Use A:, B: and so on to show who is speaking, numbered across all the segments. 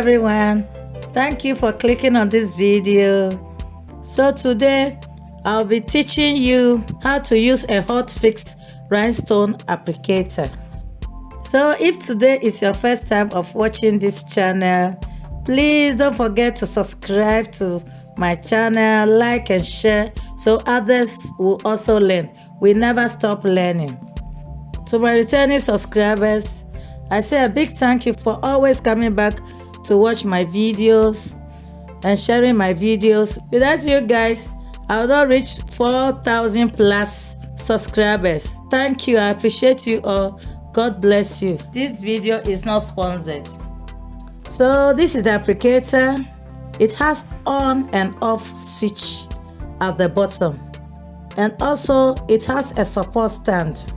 A: everyone, thank you for clicking on this video. So today I'll be teaching you how to use a Hotfix Rhinestone Applicator. So if today is your first time of watching this channel, please don't forget to subscribe to my channel, like and share so others will also learn. We never stop learning. To my returning subscribers, I say a big thank you for always coming back to watch my videos and sharing my videos. Without you guys, I would not reach 4,000 plus subscribers. Thank you. I appreciate you all. God bless you. This video is not sponsored. So this is the applicator. It has on and off switch at the bottom, and also it has a support stand.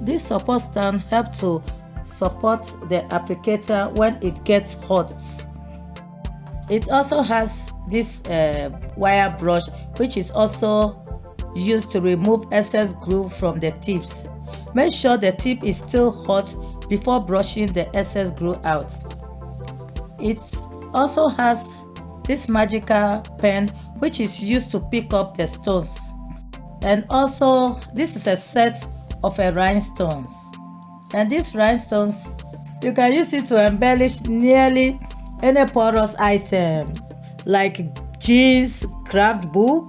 A: This support stand helps to support the applicator when it gets hot. It also has this wire brush, which is also used to remove excess glue from the tips. Make sure the tip is still hot before brushing the excess glue out. It also has this magical pen, which is used to pick up the stones. And also this is a set of rhinestones. And these rhinestones, you can use it to embellish nearly any porous item like jeans, craft book,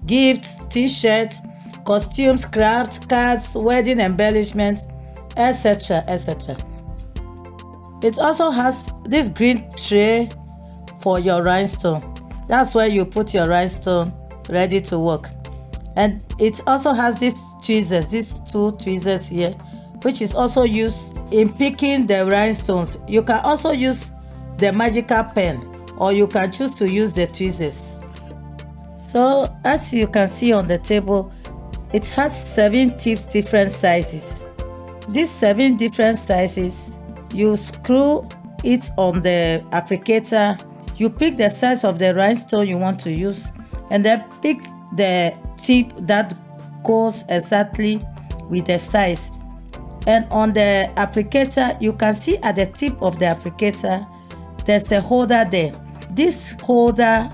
A: gifts, t-shirts, costumes, crafts, cards, wedding embellishments, etc, etc. It also has this green tray for your rhinestone. That's where you put your rhinestone ready to work. And it also has these tweezers, these two tweezers here, which is also used in picking the rhinestones. You can also use the magical pen, or you can choose to use the tweezers. So as you can see on the table, it has 7 tips, different sizes. These 7 different sizes, you screw it on the applicator. You pick the size of the rhinestone you want to use, and then pick the tip that goes exactly with the size. And on the applicator, you can see at the tip of the applicator, there's a holder there. This holder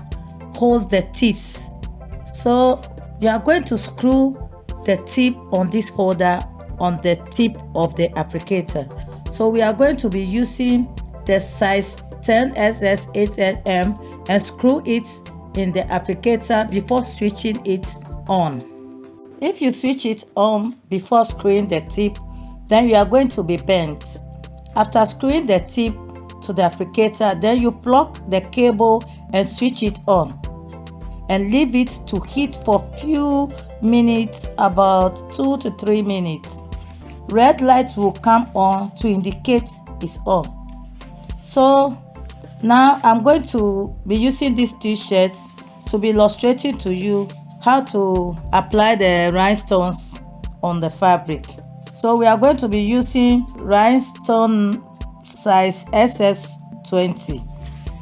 A: holds the tips. So you are going to screw the tip on this holder on the tip of the applicator. So we are going to be using the size 10SS 8mm and screw it in the applicator before switching it on. If you switch it on before screwing the tip, then you are going to be bent. After screwing the tip to the applicator, then you plug the cable and switch it on and leave it to heat for few minutes, about 2 to 3 minutes. Red light will come on to indicate it's on. So now I'm going to be using this t-shirt to be illustrating to you how to apply the rhinestones on the fabric. So we are going to be using rhinestone size SS20.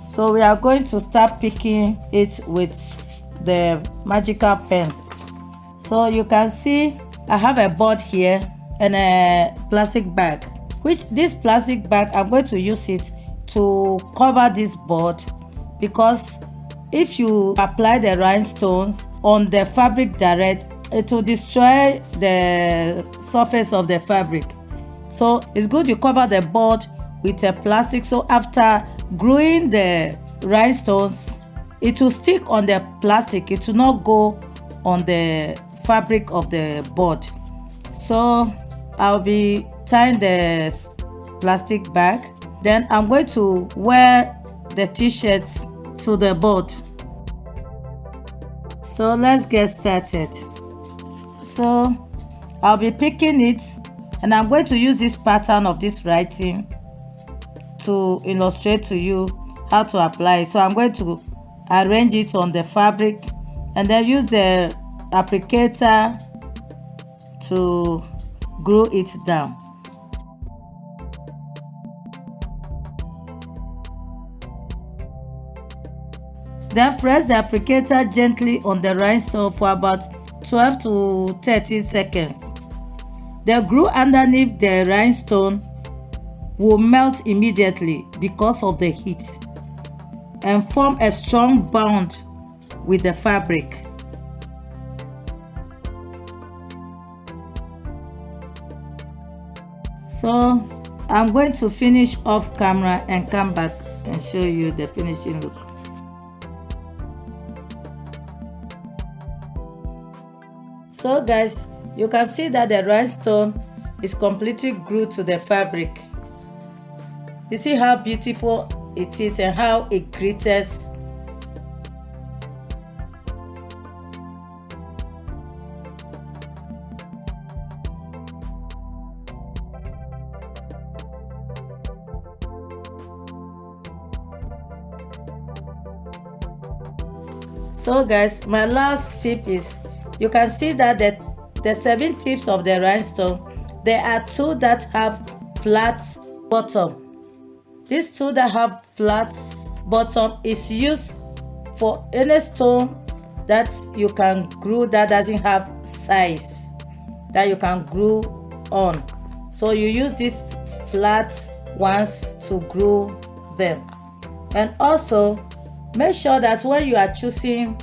A: So we are going to start picking it with the magical pen. So you can see I have a board here and a plastic bag, which this plastic bag, I'm going to use it to cover this board, because if you apply the rhinestones on the fabric direct, it will destroy the surface of the fabric. So it's good you cover the board with a plastic, so after gluing the rhinestones, it will stick on the plastic. It will not go on the fabric of the board. So I'll be tying the plastic bag. Then I'm going to wear the t-shirts to the board. So let's get started. So I'll be picking it, and I'm going to use this pattern of this writing to illustrate to you how to apply it. So I'm going to arrange it on the fabric and then use the applicator to glue it down. Then press the applicator gently on the rhinestone for about 12 to 13 seconds. The glue underneath the rhinestone will melt immediately because of the heat and form a strong bond with the fabric. So I'm going to finish off camera and come back and show you the finishing look. So guys, you can see that the rhinestone is completely glued to the fabric. You see how beautiful it is and how it glitters. So guys, my last tip is, you can see that the 7 tips of the rhinestone, there are 2 that have flat bottom. These 2 that have flat bottom is used for any stone that you can glue that doesn't have size, that you can glue on. So you use these flat ones to glue them. And also make sure that when you are choosing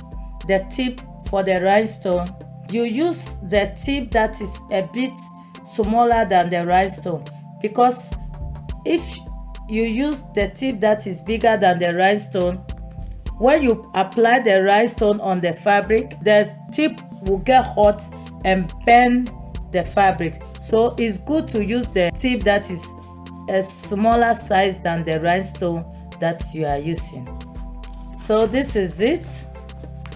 A: the tip for the rhinestone, you use the tip that is a bit smaller than the rhinestone, because if you use the tip that is bigger than the rhinestone, when you apply the rhinestone on the fabric, the tip will get hot and burn the fabric. So it's good to use the tip that is a smaller size than the rhinestone that you are using. So this is it.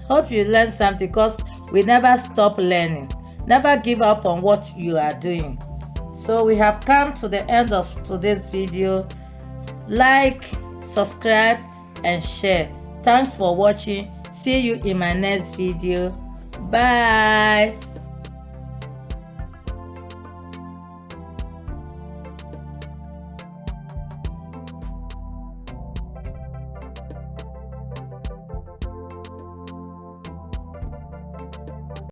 A: Hope you learned something, because we never stop learning. Never give up on what you are doing. So we have come to the end of today's video. Like, subscribe and share. Thanks for watching. See you in my next video. Bye.